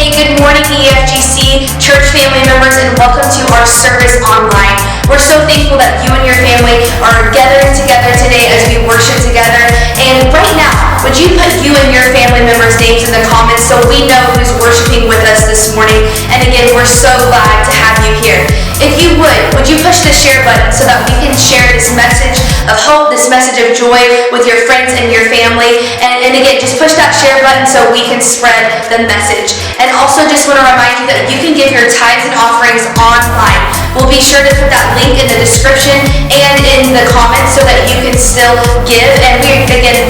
Hey, good morning, EFGC church family members, and welcome to our service online. We're so thankful that you and your family are gathering together today as we worship together. And right now, would you put you and your family members' names in the comments so we know who's worshiping with us this morning? And again, we're so glad to have you here. If you would you push the share button so that we can share this message of hope, this message of joy with your friends and your family. And again, just push that share button so we can spread the message. And also just want to remind you that you can give your tithes and offerings online. We'll be sure to put that link in the description and in the comments so that you can still give. And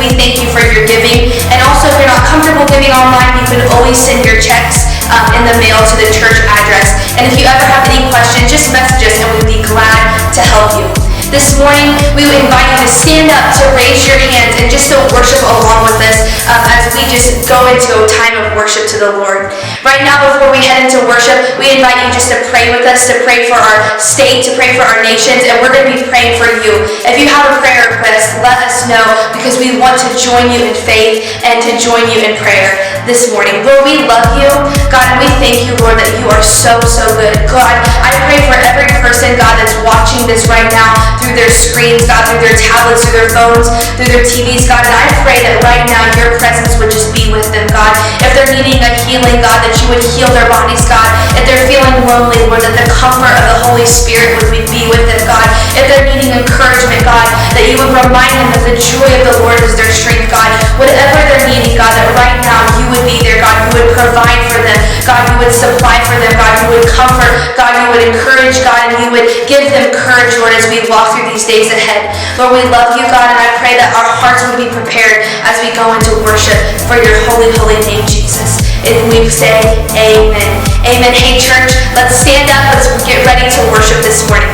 we thank you for your giving. And also, if you're not comfortable giving online, you can always send your checks in the mail to the church address. And if you ever have any questions, just message us and we'd be glad to help you. This morning, we would invite you to stand up, to raise your hands, and just to worship along with us as we just go into a time of worship to the Lord. Right now, before we head into worship, we invite you just to pray with us, to pray for our state, to pray for our nations, and we're going to be praying for you. If you have a prayer request, let us know because we want to join you in faith and to join you in prayer this morning. Lord, we love you. God, and we thank you, Lord, that you are so, so good. God, I pray for every person, God, that's watching this right now, through their screens, God, through their tablets, through their phones, through their TVs, God, and I pray that right now your presence would just be with them, God. If they're needing a healing, God, that you would heal their bodies, God. If they're feeling lonely, Lord, that the comfort of the Holy Spirit would be with them, God. If they're needing encouragement, God, that you would remind them that the joy of the Lord is their strength, God. Whatever they're needing, God, that right now you would be there, God. You would provide for them, God. You would supply for them, God. You would comfort, God. You would encourage, God, and you would give them courage, Lord, as we walk through these days ahead. Lord, we love you, God, and I pray that our hearts will be prepared as we go into worship for your holy, holy name, Jesus. If we say amen. Amen. Hey, church, let's stand up. Let's get ready to worship this morning.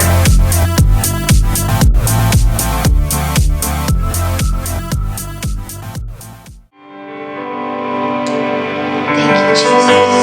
Thank you, Jesus.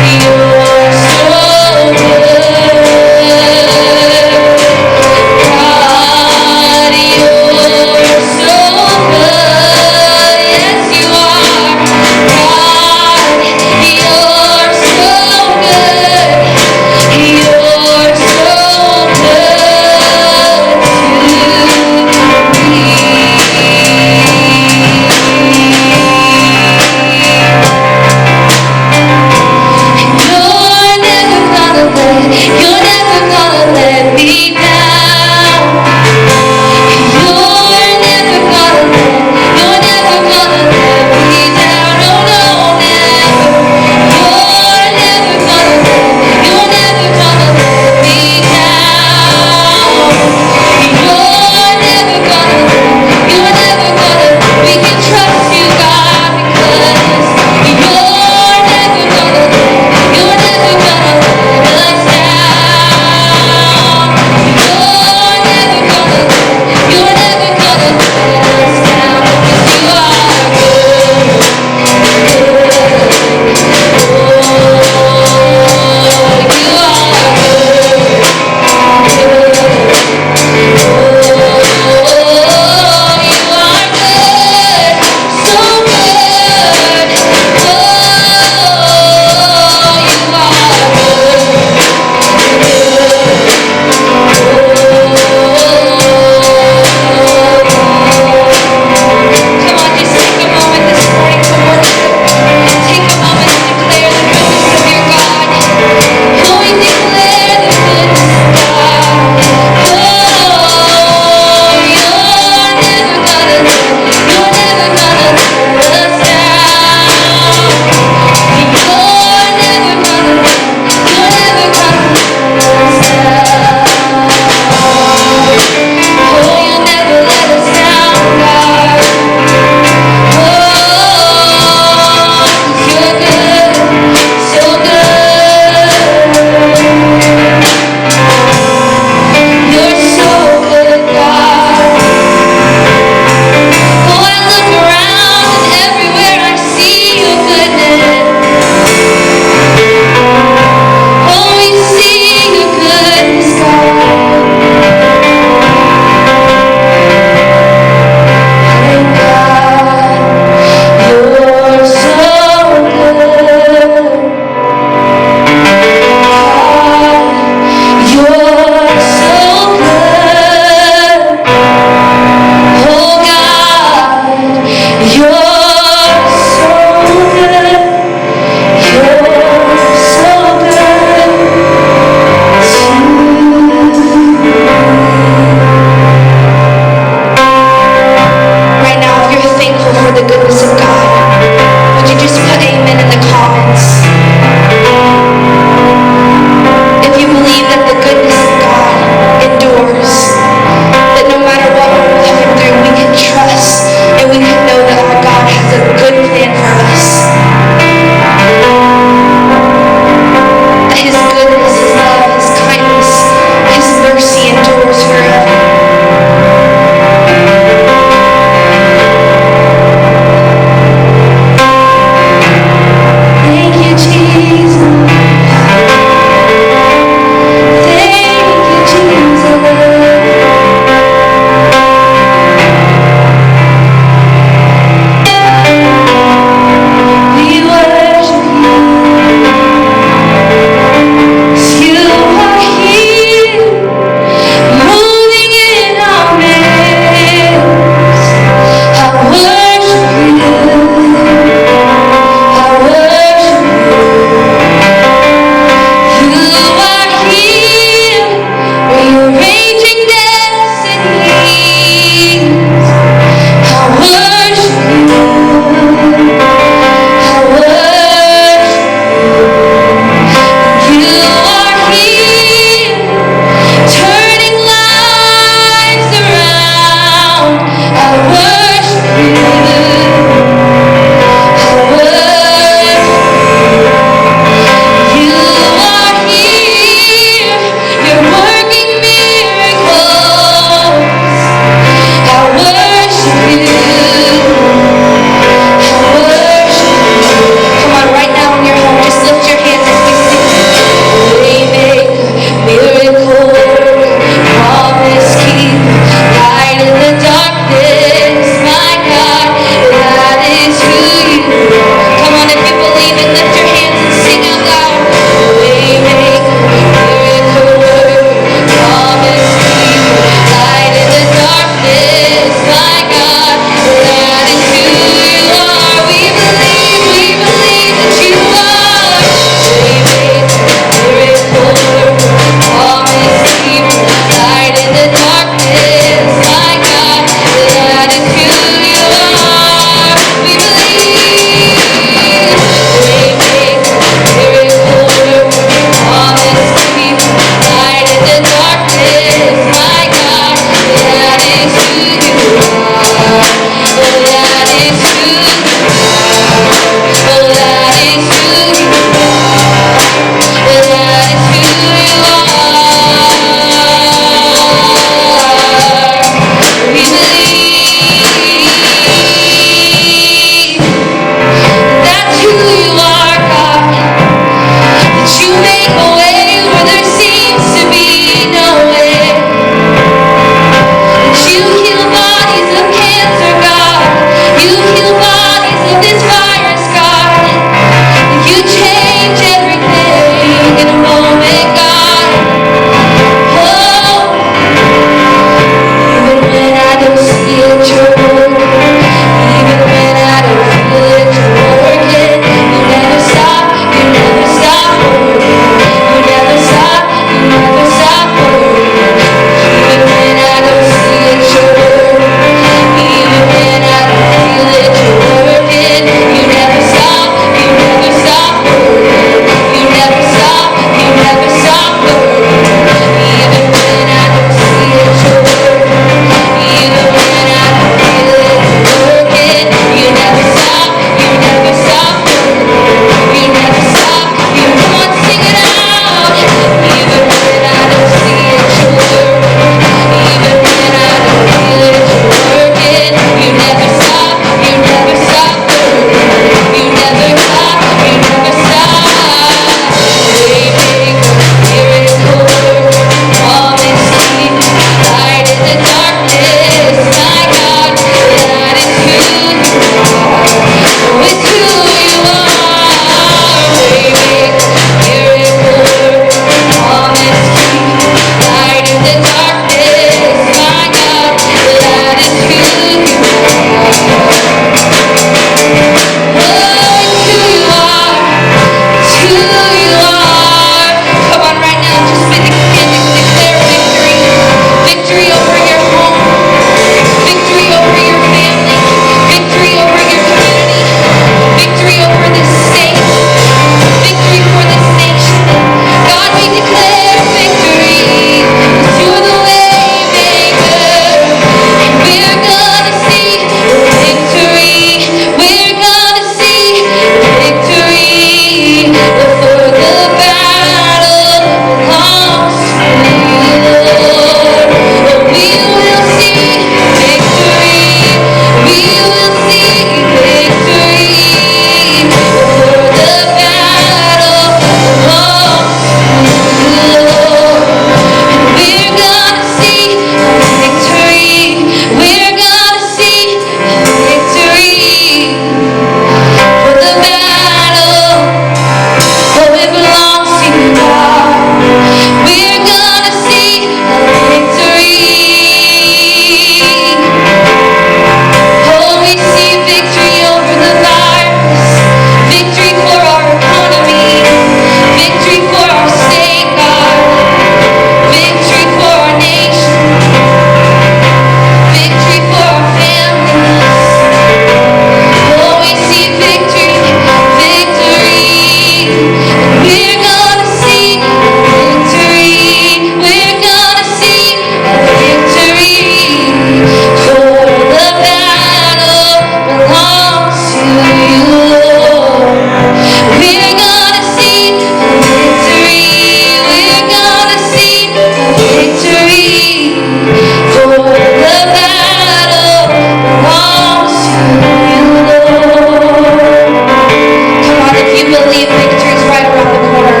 you believe victory is right around the corner,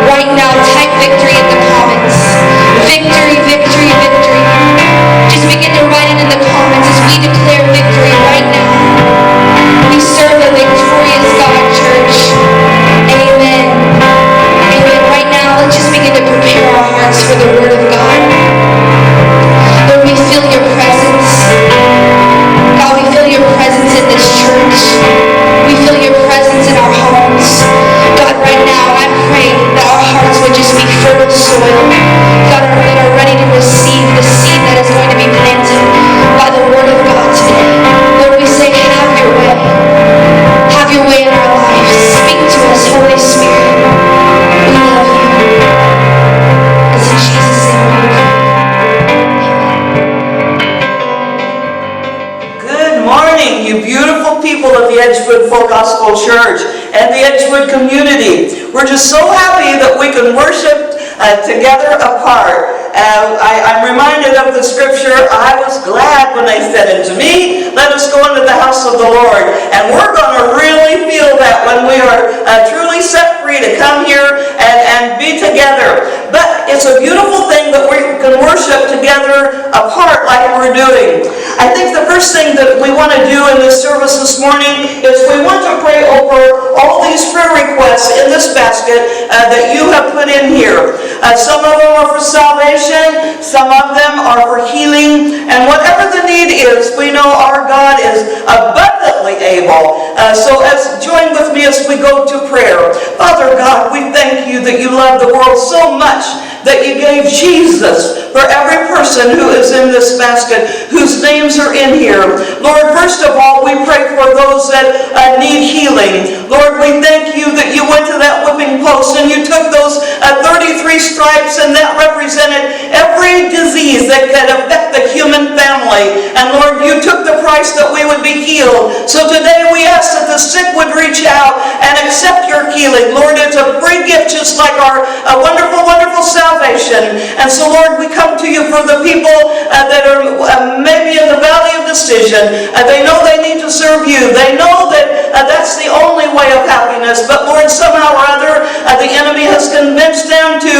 right now type victory in the comments. Victory, victory, victory. Just begin to write it in the comments as we declare victory right now. We serve a victorious God, church. Amen. Amen. Right now, let's just begin to prepare our hearts for the Word of God. Lord, we feel your presence. God, we feel your presence in this church. We feel your presence in our homes. God, right now, I pray that our hearts would just be fertile soil. God, that are ready to receive the seed that is going to be planted by the Word of God today. Lord, we say, have your way. Have your way in our lives. Speak to us, Holy Spirit. We love you. It's in Jesus' name we pray. Good morning, you beautiful people of the Edgewood Full Gospel Church and the Edgewood community. We're just so happy that we can worship together apart. I'm reminded of the scripture, I was glad when they said unto me, let us go into the house of the Lord. And we're going to really feel that when we are truly set free to come here and be together. But it's a beautiful thing that we can worship together apart like we're doing. I think the first thing that we want to do in this service this morning is we want to pray over all these prayer requests in this basket that you have put in here. Some of them are for salvation, some of them are for healing, and whatever the need is, we know our God is abundantly able. So join with me as we go to prayer. Father God, we thank you that you love the world so much that you gave Jesus for every person who is in this basket, whose names are in here. Lord, first of all, we pray for those that need healing. Lord, we thank you that you went to that whipping post and you took those 33 stripes, and that represented every disease that could affect the human family. And Lord, you took the price that we would be healed. So today we ask that the sick would reach out and accept your healing. Lord, it's a free gift just like our wonderful, wonderful salvation. And so Lord, we come to you for the people that are maybe in the valley of decision. They know they need to serve you. They know that that's the only way of happiness. But Lord, somehow or other, the enemy has convinced them to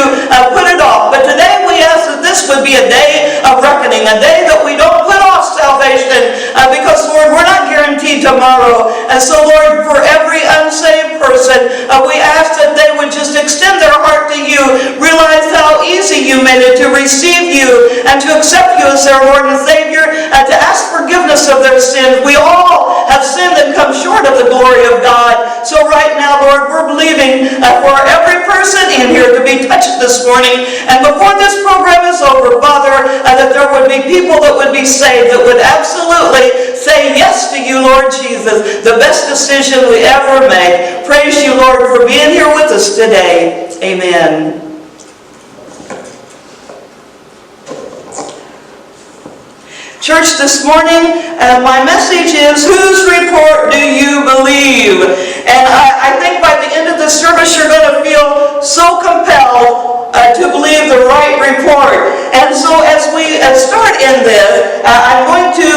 put it off. But today we ask that this would be a day of reckoning, a day that we don't put off salvation because Lord, we're not guaranteed tomorrow. And so Lord, for every unsaved person, we ask that they would just extend their heart to you, realize how easy you made it to receive you and to accept you as their Lord and Savior, and to ask forgiveness of their sins. We all have sinned and come short of the glory of God. So right now, Lord, we're believing for every person in here to be touched this morning. And before this program is over, Father, that there would be people that would be saved, that would absolutely say yes to you, Lord Jesus, the best decision we ever make. Praise you, Lord, for being here with us today. Amen. Church, this morning, my message is, whose report do you believe? And I think by the end of the service, you're going to feel so compelled to believe the right report. And so as we start in this, I'm going to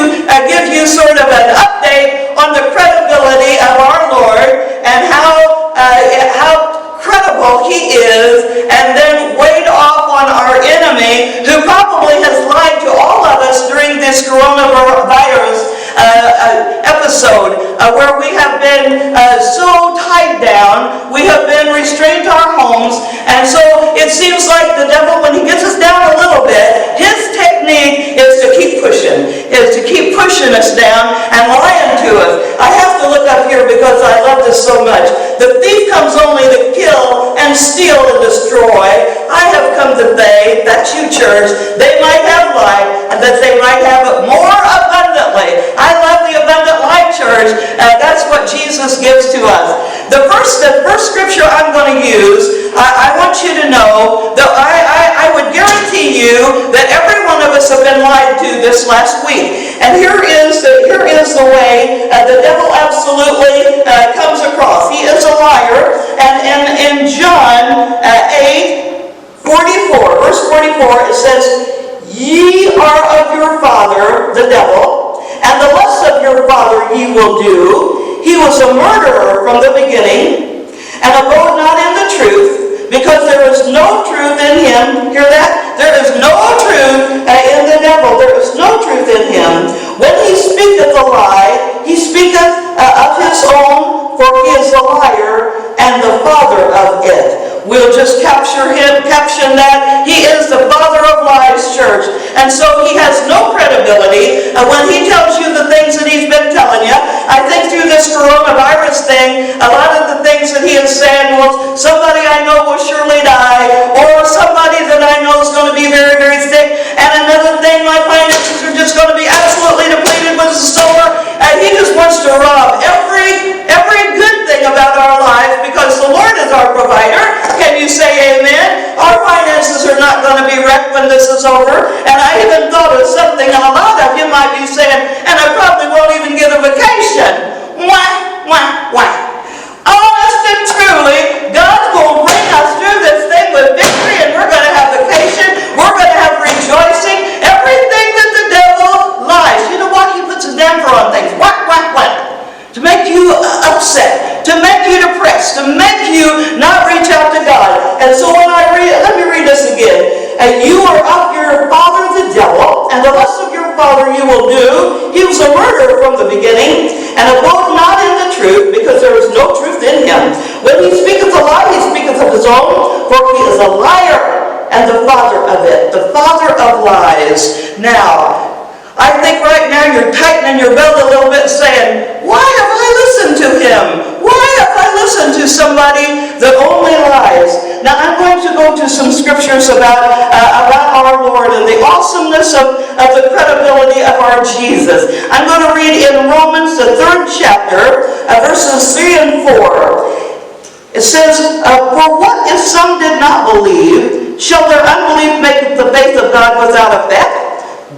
give you sort of an update on the credibility of our Lord and how credible he is, and then wade off on our enemy, who probably has lied to all of us during this coronavirus episode, where we have been so tied down, we have been restrained to our homes, and so it seems like the devil, when he gets us down a little bit, his technique is to keep pushing us down and lying to us. I have to look up here because I love this so much. The thief comes only to kill and steal and destroy. I have come that they, that's you, church, they might have life, and that they might have it more abundantly. I love the abundant life, church. That's what Jesus gives to us. The first scripture I'm going to use, I want you to know that I would guarantee you that every one of us have been lied to this last week. And here is the way the devil absolutely comes across. He is a liar. And in John 8:44, verse 44, it says, "Ye are of your father, the devil, and the lusts of your father ye will do. He was a murderer from the beginning, and abode not in the truth, because there is no truth in him. Hear that? There is no truth in the devil. There is no truth in him. When he speaketh a lie, he speaketh of his own, for he is a liar and the father of it. We'll just caption that. He is the father of lies, church. And so he has no credibility when he tells you the things that he's been telling you. I think through this coronavirus thing, a lot of the things that he is saying, well, somebody I know will surely die, or somebody that I know is going to be very, very sick, and another thing, my finances are just going to be absolutely depleted with the store. And he just wants to rob every good thing about our lives, because the Lord is our provider. Can you say amen? Our finances are not going to be wrecked when this is over. And I even thought of something, and a lot of you might be saying, and I probably won't even get a vacation. Why? Honest and truly, God's going to bring us through this thing with victory, and we're going to have vacation. We're going to have rejoicing. Everything that the devil lies. You know what? He puts a damper on things. What? To make you upset, to make you depressed, to make you not reach out to God. And so when I read, let me read this again. And you are of your father the devil, and the lust of your father you will do. He was a murderer from the beginning, and abode not in the truth, because there is no truth in him. When he speaketh a lie, he speaketh of his own, for he is a liar, and the father of it, the father of lies. Now, I think right now you're tightening your belt a little bit, saying, why have I listened to him? Why have I listened to somebody that only lies? Now I'm going to go to some scriptures about our Lord and the awesomeness of the credibility of our Jesus. I'm going to read in Romans, the 3rd chapter, verses 3 and 4. It says, for what if some did not believe? Shall their unbelief make the faith of God without effect?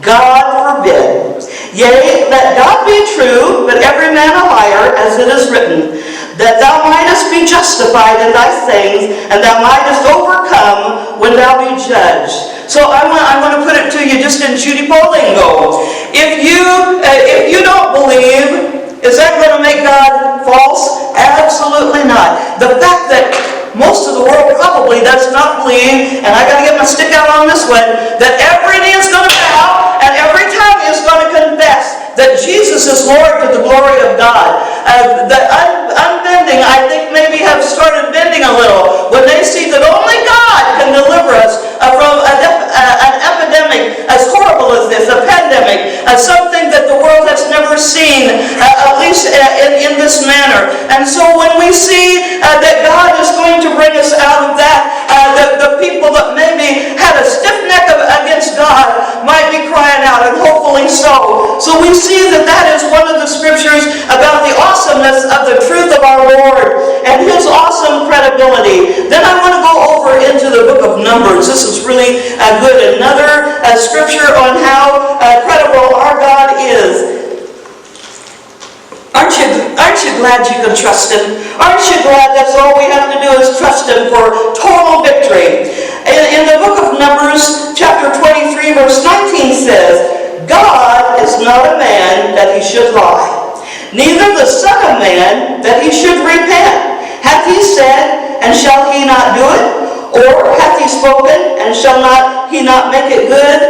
God forbid. Yea, let God be true, but every man a liar, as it is written, that thou mightest be justified in thy sayings, and thou mightest overcome when thou be judged. So I'm going to put it to you just in Judy Polingo. If you don't believe, is that going to make God false? Absolutely not. The fact that most of the world probably does not believe, and I got to get my stick out on this one, that every knee is going to bow and every tongue is going to confess that Jesus is Lord to the glory of God. The unbending, I think, maybe have started bending a little when they see that only God can deliver us from an epidemic as horrible as this, a pandemic, something that the world has never seen, at least in this manner. And so when we see that God is going to bring us out of that, the people that maybe had a stiff neck against God might be crying out, and hopefully so. So we see that is one of the scriptures about the awesomeness of the truth of our Lord and his awesome credibility. Then I want to go over into the book of Numbers. This is really good. Another scripture on how credible our God is. Aren't you glad you can trust him? Aren't you glad that's all we have to do is trust him for total victory? In the book of Numbers, chapter 23, verse 19 says, God is not a man that he should lie, neither the Son of Man that he should repent. Hath he said, and shall he not do it? Or hath he spoken, and shall he not make it good?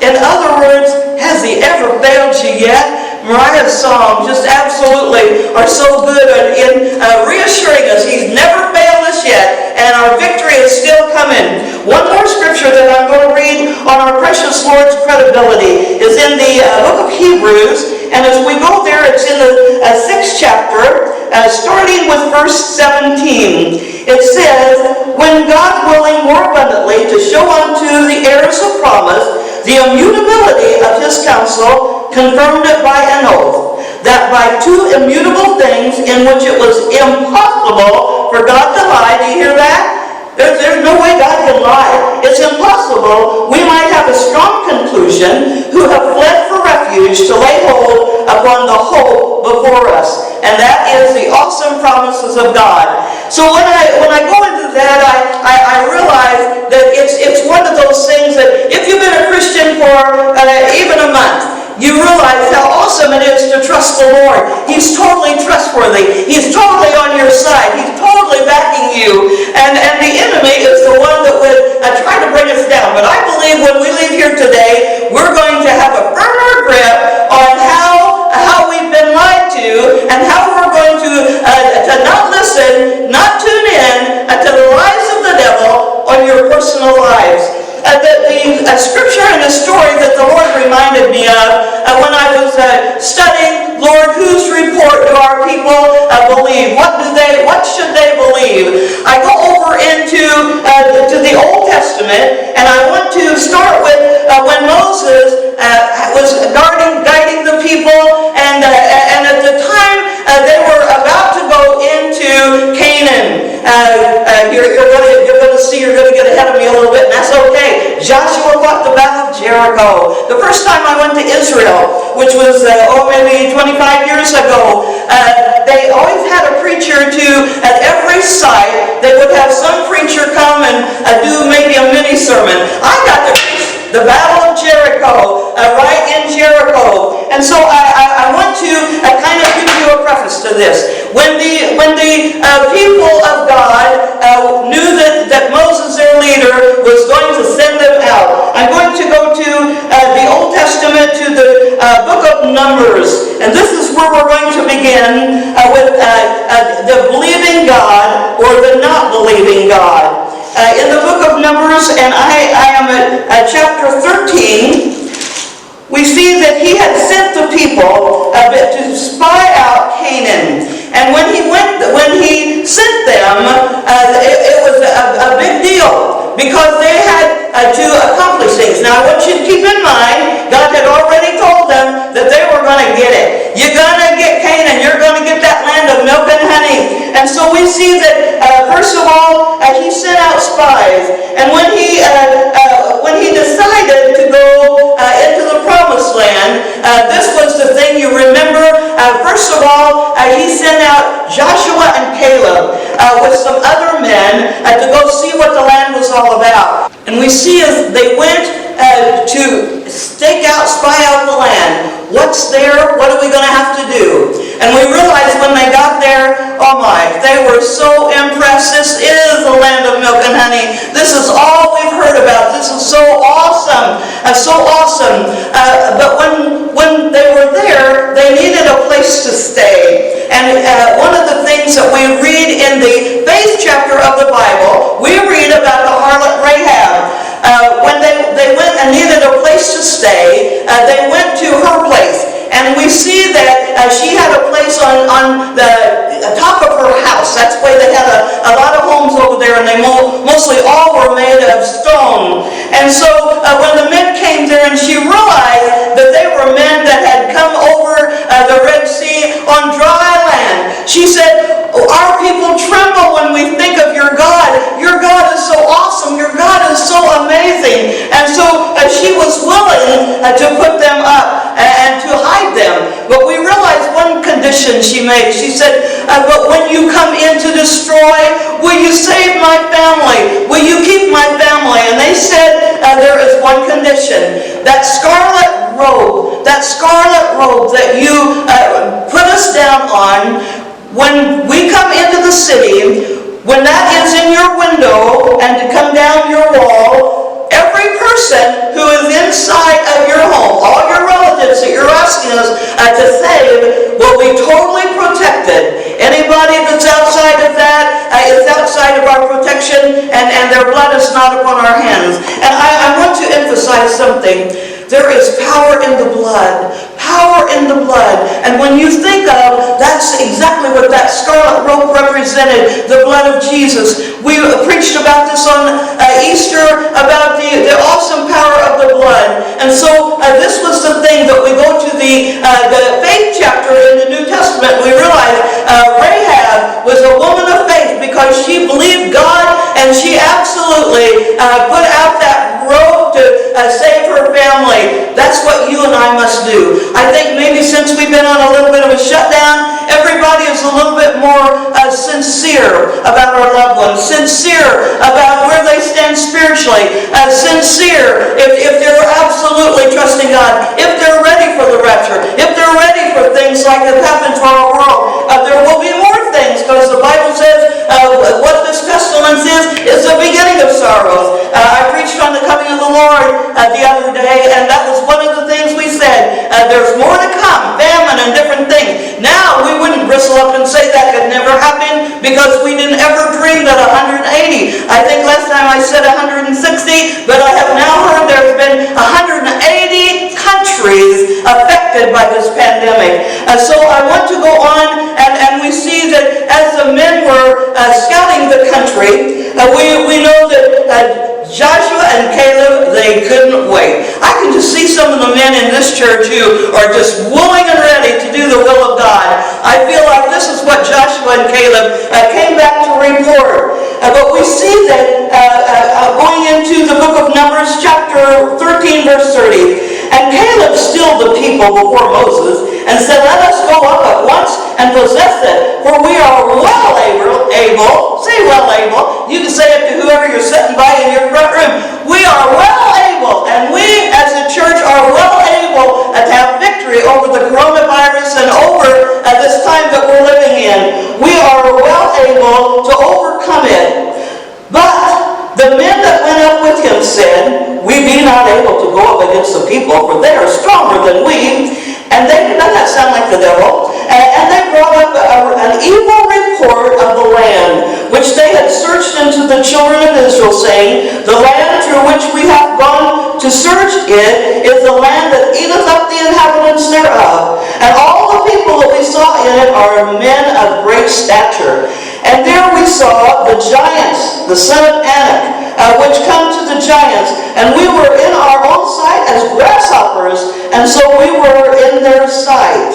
In other words, has he ever failed you yet? Mariah's songs just absolutely are so good in reassuring us he's never failed us yet, and our victory is still coming. One more scripture that I'm going to read on our precious Lord's credibility is in the book of Hebrews, and as we go there, it's in the 6th chapter, starting with verse 17. It says, when God willing more abundantly to show unto the heirs of promise the immutability of his counsel, confirmed it by an oath, that by two immutable things in which it was impossible for God to lie. Do you hear that? There's no way God can lie. It's impossible. We might have a strong conclusion who have fled for refuge to lay hold upon the hope before us. And that is the awesome promises of God. So when I go into that, I realize that it's one of those things that if you've been a Christian for even a month, you realize how awesome it is to trust the Lord. He's totally trustworthy. He's totally on your side. He's totally backing you. And the enemy is the one that would try to bring us down. But I believe when we leave here today, we're going to have a firmer grip on how we've been lied to, and how we're going to not listen, not tune in to the lies of the devil on your personal lives. The scripture and the story that the Lord reminded me of when I was studying, Lord, whose report do our people believe? What should they believe? I go over into to the Old Testament, and I want to start with when Moses was guiding the people, and at the time they were about to go into Canaan. You're going to see, you're going to get ahead of me a little bit, and that's okay. Joshua fought the Battle of Jericho. The first time I went to Israel, which was maybe 25 years ago, they always had a preacher at every site. They would have some preacher come and do maybe a mini sermon. I got to preach the Battle of Jericho, right in Jericho. And so I want to kind of give you a preface to this. When the people of God knew that Moses, their leader, was going to send them out, I'm going to go to the Old Testament, to the book of Numbers. And this is where we're going to begin with the believing God or the not believing God. In the book of Numbers, and I am at chapter 13, we see that he had sent the people to spy out Canaan. And when he sent them, it was a big deal, because they had to accomplish things. Now, I want you to keep in mind, God had already told them that they were going to get it. You're going to get Canaan. You're going to get that land of milk and honey. And so we see that, first of all, he sent out spies. And when he decided to go into the promised land, this was the thing you remember. First of all, he sent out Joshua and Caleb with some other men to go see what the land was all about. And we see as they went to stake out, spy out the land. What's there? What are we going to have to do? And we realized when they got there, oh my, they were so impressed. This is the land of milk and honey. This is all we've heard about. This is so awesome. So awesome. But when they were there, they needed a place to stay. And one of the things that we read in the faith chapter of the Bible, we read about the harlot Rahab. When they went and needed a place to stay, they went to her place. And we see that she had a place on the top of her house. That's why they had a lot of homes over there, and they mostly all were made of stone. And so when the men came there, and she realized that they were men that had come over the Red Sea on dry land, she said, our people tremble when we think of your God. Your God is so awesome. Your God is so amazing. And so she was willing to put them up and to hide them. But we realized one condition she made. She said, but when you come in to destroy, will you save my family? Will you keep my family? And they said, there is one condition. That scarlet robe that you put us down on, when we come into the city, when that is in your window and to come down your wall, every person who is inside of your home, all your relatives that you're asking us to save, will be totally protected. Anybody that's outside of that is outside of our protection, and their blood is not upon our hands. And I want to emphasize something. There is power in the blood. Power in the blood. And when you think of, that's exactly what that scarlet robe represented, the blood of Jesus. We preached about this on Easter, about the awesome power of the blood. And so this was the thing that we go to the faith chapter in the New Testament. We realize Rahab was a woman of faith because she believed God, and she absolutely put out that robe to save her family. That's what you and I must do. I think maybe since we've been on a little bit of a shutdown, everybody is a little bit more sincere about our loved ones, sincere about where they stand spiritually, sincere if they're absolutely trusting God, if they're ready for the rapture, if they're ready for things like that happen to our world. There will be more things, because the Bible says what this Lord the other day, and that was one of the things we said. There's more to come, famine and different things. Now, we wouldn't bristle up and say that could never happen because we didn't ever dream that 180. I think last time I said 160, but I have now heard there's been 180 countries affected by this pandemic. So I want to go on, and we see that as the men were scouting the country, we know that Joshua and Caleb, they couldn't wait. I can just see some of the men in this church who are just willing and ready to do the will of God. I feel like this is what Joshua and Caleb came back to report. But we see that going into the book of Numbers, chapter 13, verse 30, and Caleb stilled the people before Moses and said, "Let us go up at once and possess it, for we are well able," say well able, you can say it to whoever you're sitting by in your front room, "we are well able," and we as a church are well able to have victory over the coronavirus and over this time that we're living in. We are well able to overcome it. But the men that went up with him said, "We be not able to go up against the people, for they are stronger than we." And they, doesn't that sound like the devil? And they brought up an evil report of the land, which they had searched into the children of Israel, saying, "The land through which we have gone to search it is the land that eateth up the inhabitants thereof. And all the people that we saw in it are men of great stature. And there we saw the giants, the son of Anak, which come to the giants. And we were in our own sight as grasshoppers, and so we were in their sight."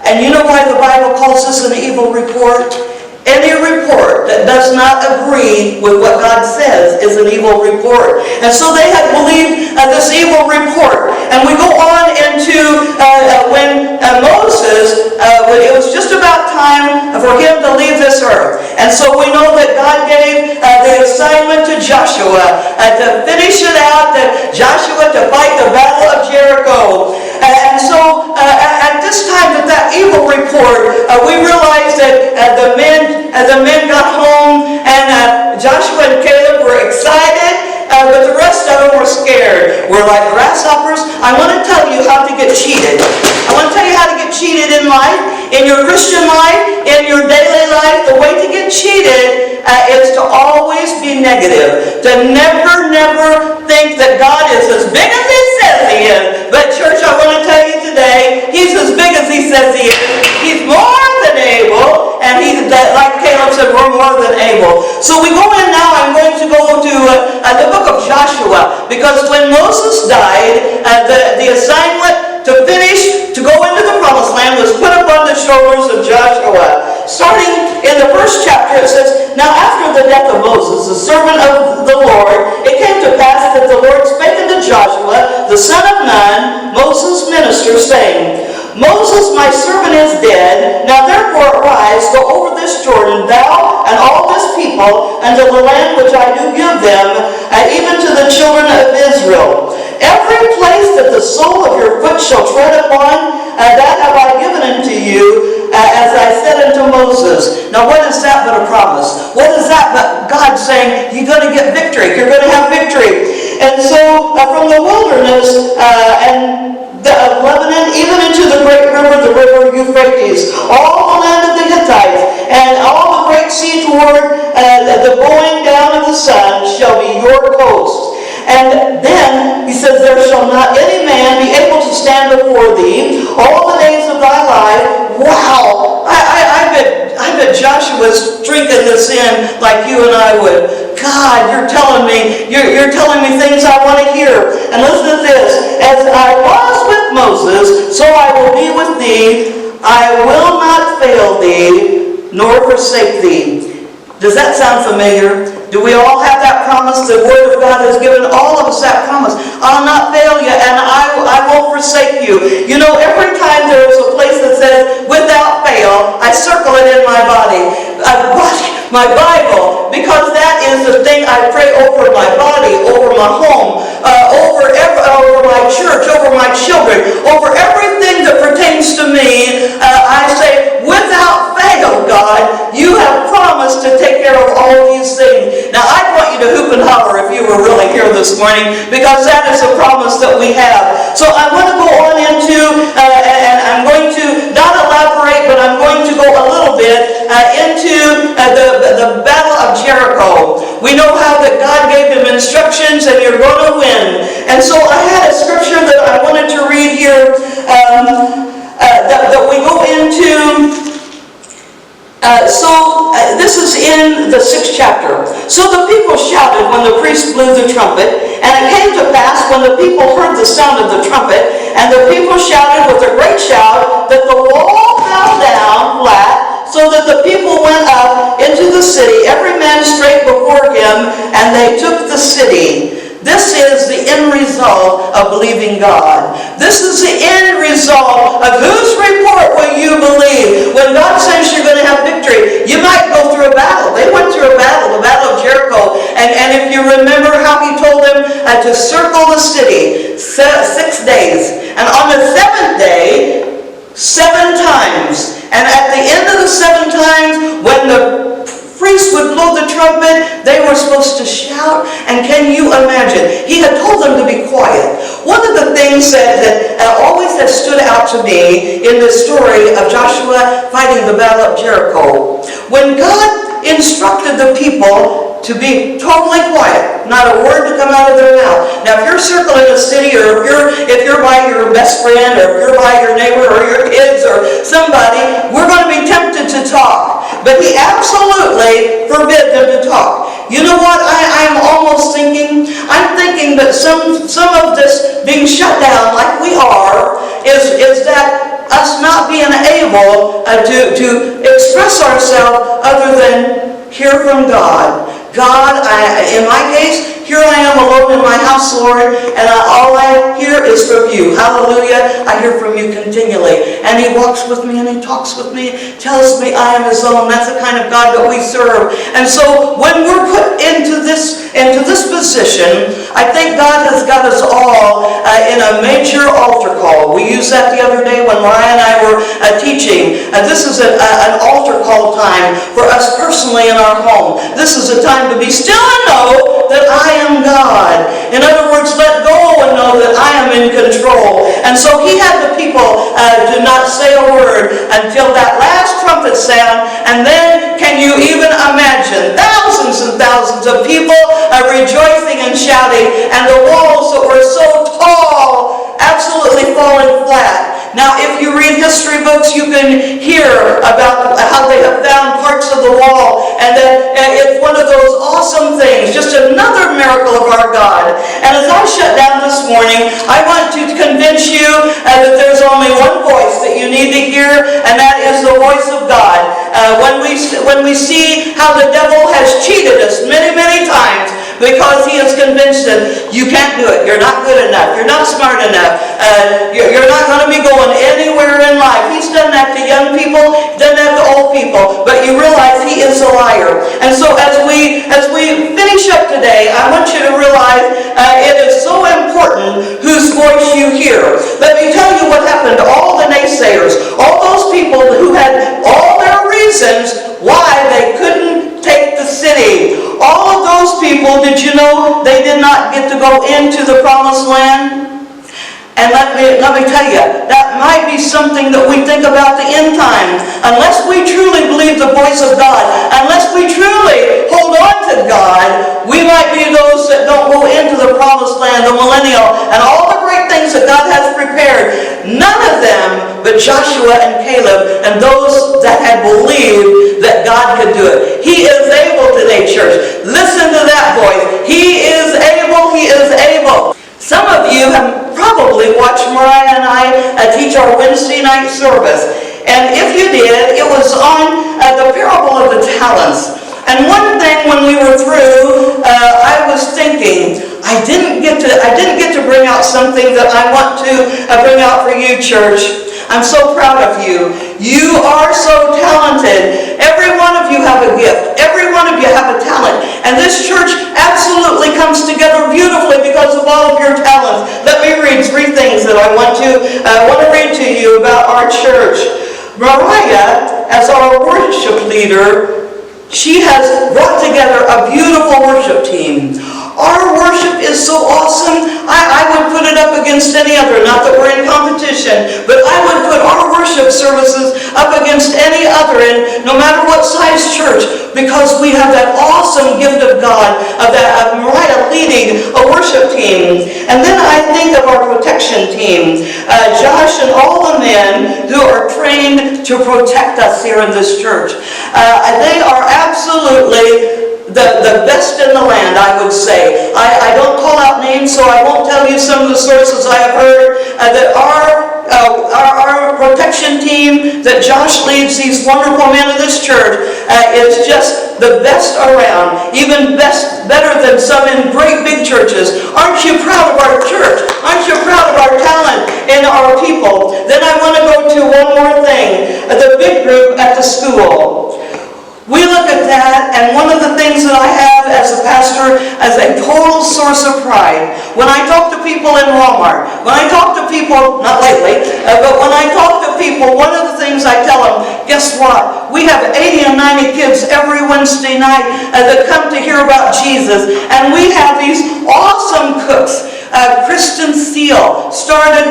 And you know why the Bible calls this an evil report? Any report that does not agree with what God says is an evil report. And so they had believed this evil report. And we go on into when Moses, when it was just about time for him to leave this earth. And so we know that God gave the assignment to Joshua to finish it out, that Joshua to fight the battle of Jericho. And so at this time that evil report, we realized that the men got home, and Joshua and Caleb were excited, but the rest of them were scared. We're like grasshoppers. I want to tell you how to get cheated. I want to tell you how to get cheated in life, in your Christian life, in your daily life. The way to get cheated is to always be negative. To never think that God is as big as He says He is. But church, I want to tell you today, He's as big as He says He is. He's more than able, and like Caleb said, we're more than able. So we go in now. I'm going to go to the book of Joshua, because when Moses died, the assignment to finish, to go into the promised land was put upon the shoulders of Joshua. Starting in the first chapter, it says, "Now after the death of Moses, the servant of the Lord, it came to pass that the Lord spake unto Joshua, the son of Nun, Moses' minister, saying, Moses, my servant, is dead. Now therefore arise, go over this Jordan, thou and all this people, unto the land which I do give them, and even to the children of Israel. Every place that the sole of your foot shall tread upon, that have I given unto you, as I said unto Moses." Now what is that but a promise? What is that but God saying, you're going to get victory, you're going to have victory. And so from the wilderness of Lebanon, even into the great river, the river Euphrates, all the land of the Hittites, and all the great sea toward the going down of the sun shall be your coast. And then he says, "There shall not any man be able to stand before thee all the days of thy life." Wow! I bet Joshua's drinking this in like you and I would. God, you're telling me things I want to hear. And listen to this: "As I was with Moses, so I will be with thee. I will not fail thee, nor forsake thee." Does that sound familiar? Do we all have that promise? The Word of God has given all of us that promise. I'll not fail you, and I won't forsake you. You know, every time there's a place that says, "without fail," I circle it in my body. My Bible, because that is the thing I pray over my body, over my home, over my church, over my children, over everything that pertains to me. I say, without fail, God, you have promised promised to take care of all these things. Now, I want you to hoop and holler if you were really here this morning, because that is a promise that we have. So I want to go on into, and I'm going to not elaborate, but I'm going to go a little bit into the Battle of Jericho. We know how that God gave him instructions, and you're going to win. And so I had a scripture that I wanted to read here that we go into. This is in the 6th chapter. So the people shouted when the priest blew the trumpet, and it came to pass when the people heard the sound of the trumpet, and the people shouted with a great shout, that the wall fell down flat, so that the people went up into the city, every man straight before him, and they took the city. This is the end result of believing God. This is the end result of whose report will you believe? When God says you're going to have victory, you might go through a battle. They went through a battle, the Battle of Jericho. And if you remember how he told them to circle the city 6 days. And on the 7th day, 7 times. And at the end of the 7 times, when the priest would blow the trumpet, they were supposed to shout. And can you imagine? He had told them to be quiet. One of the things that always has stood out to me in the story of Joshua fighting the Battle of Jericho, when God instructed the people to be totally quiet, not a word to come out of their mouth. Now, if you're circling a city, or if you're by your best friend, or if you're by your neighbor, or your kids, or somebody, we're going to be tempted to talk. But he absolutely forbid them to talk. You know what I'm almost thinking? I'm thinking that some of this being shut down like we are is that us not being able to express ourselves other than hear from God. God, in my case, here I am alone in my house, Lord, and all I hear is from you. Hallelujah. I hear from you continually. And he walks with me and he talks with me, tells me I am his own. That's the kind of God that we serve. And so when we're put into this position, I think God has got us all in a major altar call. We used that the other day when Mariah and I were teaching. This is an altar call time for us personally in our home. This is a time to be still and know that I am God. In other words, let go and know that I am in control. And so he had the people to not say a word until that last trumpet sound. And then, can you even imagine thousands and thousands of people rejoicing and shouting, and the walls that were so tall absolutely falling flat. Now, if you read history books, you can hear about how they have found parts of the wall, and that it's one of those awesome things, just another miracle of our God. And as I shut down this morning, I want to convince you that there's only one voice that you need to hear, and that is the voice of God. When we see how the devil has cheated us many, many times, because he has convinced them, you can't do it, you're not good enough, you're not smart enough, you're not going to be going anywhere in life. He's done that to young people, done that to old people, but you realize he is a liar. And so as we finish up today, I want you to realize it is so important whose voice you hear. Let me tell you what happened to all the naysayers, all those people who had all their reasons why they couldn't take the city. All of those people, did you know they did not get to go into the promised land? And let me tell you, that might be something that we think about the end time. Unless we truly believe the voice of God, unless we truly hold on to God, we might be those that don't go into the promised land, the millennial, and all the great things that God has prepared. None of them but Joshua and Caleb and those that had believed that God could do it. He is able today, church. Listen to that voice. He is able. He is able. Some of you have probably watched Mariah and I teach our Wednesday night service. And if you did, it was on the parable of the talents. And one thing when we were through, I was thinking, I didn't get to bring out something that I want to bring out for you, church. I'm so proud of you. You are so talented. Every one of you have a gift. Every one of you have a talent. And this church absolutely comes together beautifully because of all of your talents. Let me read 3 things that I want to read to you about our church. Mariah, as our worship leader, She has brought together a beautiful worship team. Our worship is so awesome, I would put it up against any other, not that we're in competition, but I would put our worship services up against any other, and no matter what size church, because we have that awesome gift of God, of Mariah leading a worship team. And then I think of our protection team, Josh and all the men who are trained to protect us here in this church. They are absolutely the best in the land, I would say. I don't call out names, so I won't tell you some of the sources I have heard that our protection team that Josh leads, these wonderful men of this church, is just the best around, even better than some in great big churches. Aren't you proud of our church? Aren't you proud of our talent and our people? Then I want to go to one more thing, the big group at the school. We look at that, and one of the things that I have as a pastor as a total source of pride, when I talk to people in Walmart, when I talk to people, not lately, but when I talk to people, one of the things I tell them, guess what? We have 80 and 90 kids every Wednesday night that come to hear about Jesus, and we have these awesome cooks. Kristen Steele started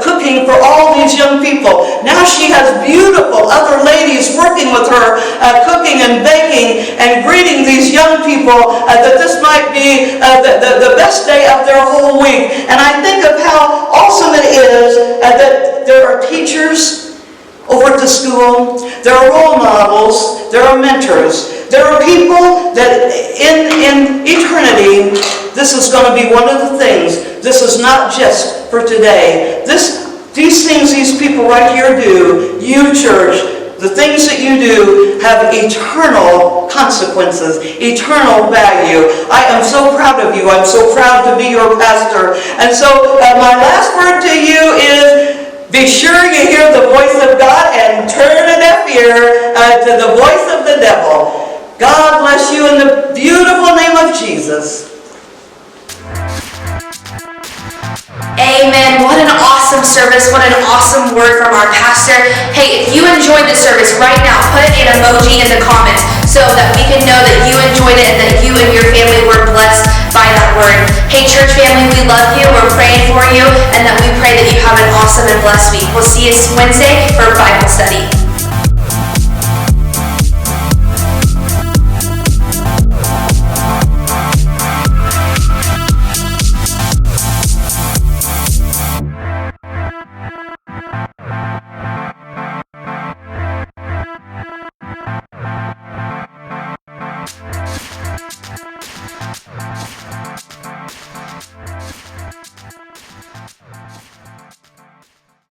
cooking for all these young people. Now she has beautiful other ladies working with her, cooking and baking and greeting these young people that this might be the best day of their whole week. And I think of how awesome it is that there are teachers over at the school, there are role models, there are mentors, there are people that in eternity, this is going to be one of the things. This is not just for today. These things these people right here do, you church, the things that you do have eternal consequences, eternal value. I am so proud of you. I'm so proud to be your pastor. And so my last word to you is, be sure you hear the voice of God and turn a deaf ear to the voice of the devil. God bless you in the beautiful name of Jesus. Amen. What an awesome service. What an awesome word from our pastor. Hey, if you enjoyed the service right now, put an emoji in the comments so that we can know that you enjoyed it and that you and your family were blessed by that word. Hey, church family, we love you. We're praying for you, and that we pray that you have an awesome and blessed week. We'll see you Wednesday for Bible study.